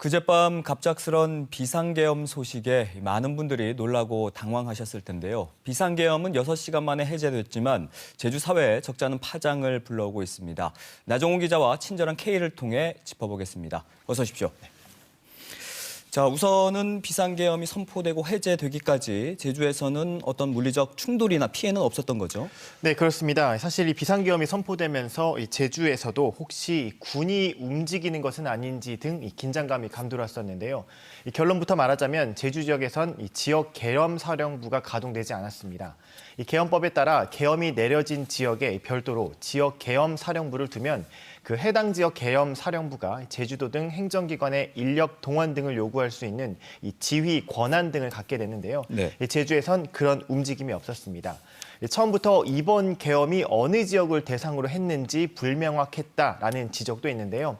그젯밤 갑작스런 비상계엄 소식에 많은 분들이 놀라고 당황하셨을 텐데요. 비상계엄은 6시간 만에 해제됐지만 제주 사회에 적잖은 파장을 불러오고 있습니다. 나종훈 기자와 친절한 K를 통해 짚어보겠습니다. 어서 오십시오. 자, 우선은 비상계엄이 선포되고 해제되기까지 제주에서는 어떤 물리적 충돌이나 피해는 없었던 거죠? 네, 그렇습니다. 사실 이 비상계엄이 선포되면서 이 제주에서도 혹시 군이 움직이는 것은 아닌지 등 이 긴장감이 감돌았었는데요. 이 결론부터 말하자면 제주 지역에선 이 지역 계엄 사령부가 가동되지 않았습니다. 이 계엄법에 따라 계엄이 내려진 지역에 별도로 지역 계엄 사령부를 두면 그 해당 지역 계엄 사령부가 제주도 등 행정기관의 인력 동원 등을 요구할 수 있는 이 지휘 권한 등을 갖게 됐는데요. 네. 제주에선 그런 움직임이 없었습니다. 처음부터 이번 계엄이 어느 지역을 대상으로 했는지 불명확했다라는 지적도 있는데요.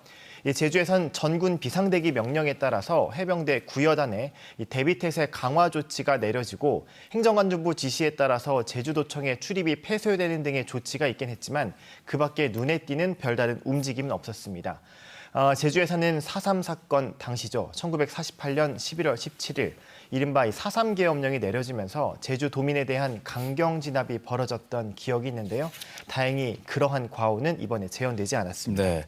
제주에선 전군 비상대기 명령에 따라서 해병대 구여단에 대비태세 강화 조치가 내려지고 행정안전부 지시에 따라서 제주도청의 출입이 폐쇄되는 등의 조치가 있긴 했지만 그 밖에 눈에 띄는 별다른 움직임은 없었습니다. 제주에서는 4.3 사건 당시죠. 1948년 11월 17일 이른바 4.3 계엄령이 내려지면서 제주도민에 대한 강경 진압이 벌어졌던 기억이 있는데요. 다행히 그러한 과오는 이번에 재현되지 않았습니다. 네.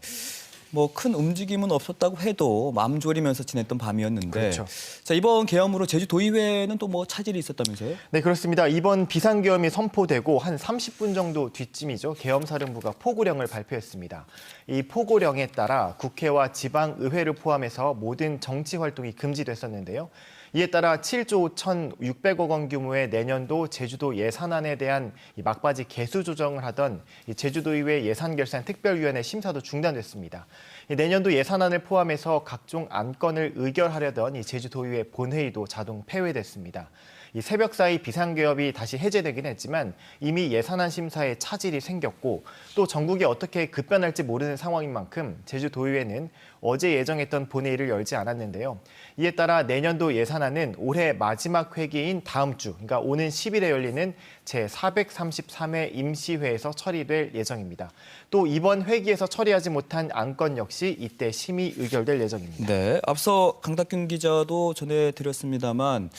뭐 큰 움직임은 없었다고 해도 마음 졸이면서 지냈던 밤이었는데 그렇죠. 자, 이번 계엄으로 제주도의회는 또 뭐 차질이 있었다면서요? 네, 그렇습니다. 이번 비상계엄이 선포되고 한 30분 정도 뒤쯤이죠. 계엄사령부가 포고령을 발표했습니다. 이 포고령에 따라 국회와 지방의회를 포함해서 모든 정치 활동이 금지됐었는데요. 이에 따라 7조 1,600억 원 규모의 내년도 제주도 예산안에 대한 막바지 개수 조정을 하던 제주도의회 예산결산특별위원회 심사도 중단됐습니다. 내년도 예산안을 포함해서 각종 안건을 의결하려던 제주도의회 본회의도 자동 폐회됐습니다. 이 새벽 사이 비상계엄이 다시 해제되긴 했지만 이미 예산안 심사에 차질이 생겼고 또 전국이 어떻게 급변할지 모르는 상황인 만큼 제주도의회는 어제 예정했던 본회의를 열지 않았는데요. 이에 따라 내년도 예산안은 올해 마지막 회기인 다음 주, 그러니까 오는 10일에 열리는 제433회 임시회에서 처리될 예정입니다. 또 이번 회기에서 처리하지 못한 안건 역시 이때 심의 의결될 예정입니다. 네, 앞서 강덕균 기자도 전해드렸습니다만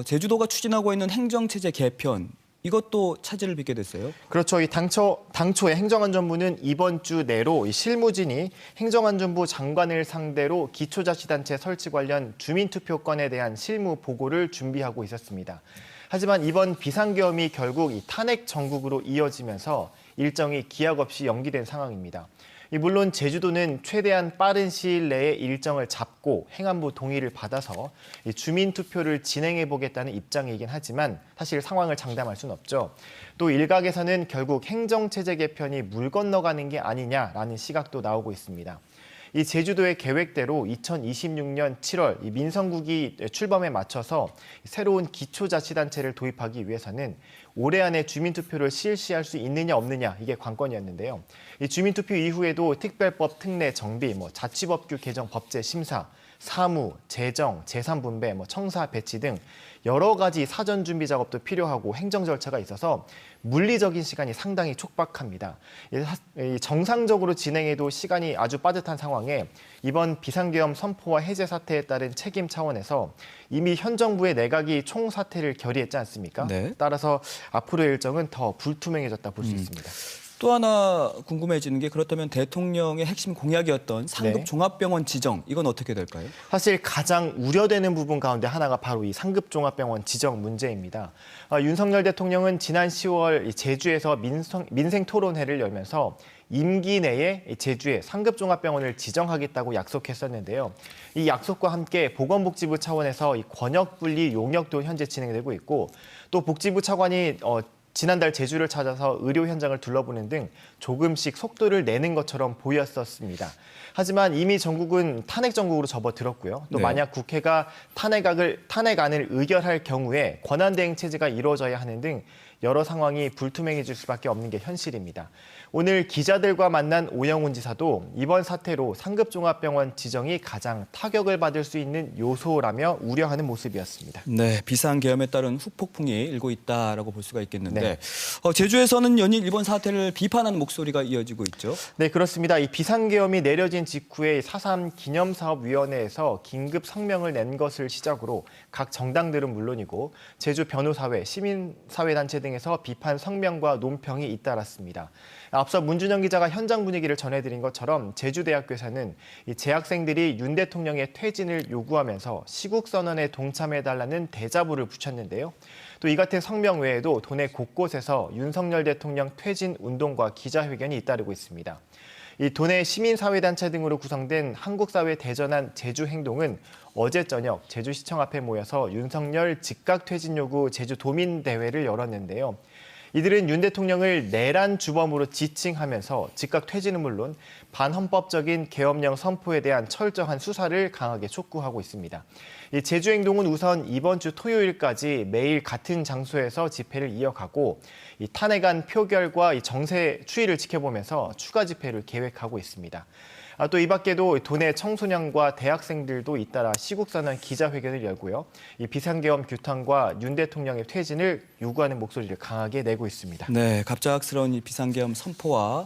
제주도가 추진하고 있는 행정체제 개편, 이것도 차질을 빚게 됐어요? 그렇죠. 당초에 행정안전부는 이번 주 내로 실무진이 행정안전부 장관을 상대로 기초자치단체 설치 관련 주민투표권에 대한 실무 보고를 준비하고 있었습니다. 하지만 이번 비상계엄이 결국 탄핵 정국으로 이어지면서 일정이 기약 없이 연기된 상황입니다. 물론 제주도는 최대한 빠른 시일 내에 일정을 잡고 행안부 동의를 받아서 주민투표를 진행해보겠다는 입장이긴 하지만 사실 상황을 장담할 수는 없죠. 또 일각에서는 결국 행정체제 개편이 물 건너가는 게 아니냐라는 시각도 나오고 있습니다. 이 제주도의 계획대로 2026년 7월 민선국이 출범에 맞춰서 새로운 기초자치단체를 도입하기 위해서는 올해 안에 주민투표를 실시할 수 있느냐 없느냐 이게 관건이었는데요. 이 주민투표 이후에도 특별법 특례 정비, 자치법규 개정 법제 심사, 사무, 재정, 재산 분배, 청사 배치 등 여러 가지 사전 준비 작업도 필요하고 행정 절차가 있어서 물리적인 시간이 상당히 촉박합니다. 정상적으로 진행해도 시간이 아주 빠듯한 상황에 이번 비상계엄 선포와 해제 사태에 따른 책임 차원에서 이미 현 정부의 내각이 총사퇴를 결의했지 않습니까? 네. 따라서 앞으로의 일정은 더 불투명해졌다 볼 수 있습니다. 또 하나 궁금해지는 게 그렇다면 대통령의 핵심 공약이었던 상급 네. 종합병원 지정, 이건 어떻게 될까요? 사실 가장 우려되는 부분 가운데 하나가 바로 이 상급종합병원 지정 문제입니다. 윤석열 대통령은 지난 10월 제주에서 민생 토론회를 열면서 임기 내에 제주에 상급종합병원을 지정하겠다고 약속했었는데요. 이 약속과 함께 보건복지부 차원에서 이 권역분리 용역도 현재 진행되고 있고 또 복지부 차관이 지난달 제주를 찾아서 의료 현장을 둘러보는 등 조금씩 속도를 내는 것처럼 보였었습니다. 하지만 이미 전국은 탄핵 정국으로 접어들었고요. 또 네. 만약 국회가 탄핵안을 의결할 경우에 권한대행 체제가 이루어져야 하는 등 여러 상황이 불투명해질 수밖에 없는 게 현실입니다. 오늘 기자들과 만난 오영훈 지사도 이번 사태로 상급종합병원 지정이 가장 타격을 받을 수 있는 요소라며 우려하는 모습이었습니다. 네, 비상계엄에 따른 후폭풍이 일고 있다라고 볼 수가 있겠는데 네. 제주에서는 연일 이번 사태를 비판하는 목소리가 이어지고 있죠. 네, 그렇습니다. 이 비상계엄이 내려진 직후에 4.3 기념사업위원회에서 긴급 성명을 낸 것을 시작으로 각 정당들은 물론이고 제주 변호사회, 시민사회단체 등에서 비판 성명과 논평이 잇따랐습니다. 앞서 문준영 기자가 현장 분위기를 전해드린 것처럼 제주대학교에서는 이 재학생들이 윤 대통령의 퇴진을 요구하면서 시국선언에 동참해달라는 대자보를 붙였는데요. 또 이 같은 성명 외에도 도내 곳곳에서 윤석열 대통령 퇴진 운동과 기자회견이 잇따르고 있습니다. 이 도내 시민사회단체 등으로 구성된 한국사회 대전환 제주행동은 어제 저녁 제주시청 앞에 모여서 윤석열 즉각 퇴진 요구 제주도민대회를 열었는데요. 이들은 윤 대통령을 내란 주범으로 지칭하면서 즉각 퇴진은 물론 반헌법적인 계엄령 선포에 대한 철저한 수사를 강하게 촉구하고 있습니다. 이 제주행동은 우선 이번 주 토요일까지 매일 같은 장소에서 집회를 이어가고 이 탄핵안 표결과 이 정세 추이를 지켜보면서 추가 집회를 계획하고 있습니다. 또 이 밖에도 도내 청소년과 대학생들도 잇따라 시국선언 기자회견을 열고요. 이 비상계엄 규탄과 윤 대통령의 퇴진을 요구하는 목소리를 강하게 내고 있습니다. 네, 갑작스러운 이 비상계엄 선포와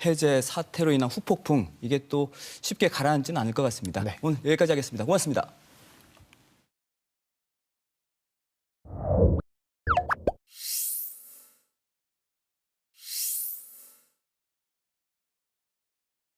해제 사태로 인한 후폭풍, 이게 또 쉽게 가라앉지는 않을 것 같습니다. 네. 오늘 여기까지 하겠습니다. 고맙습니다.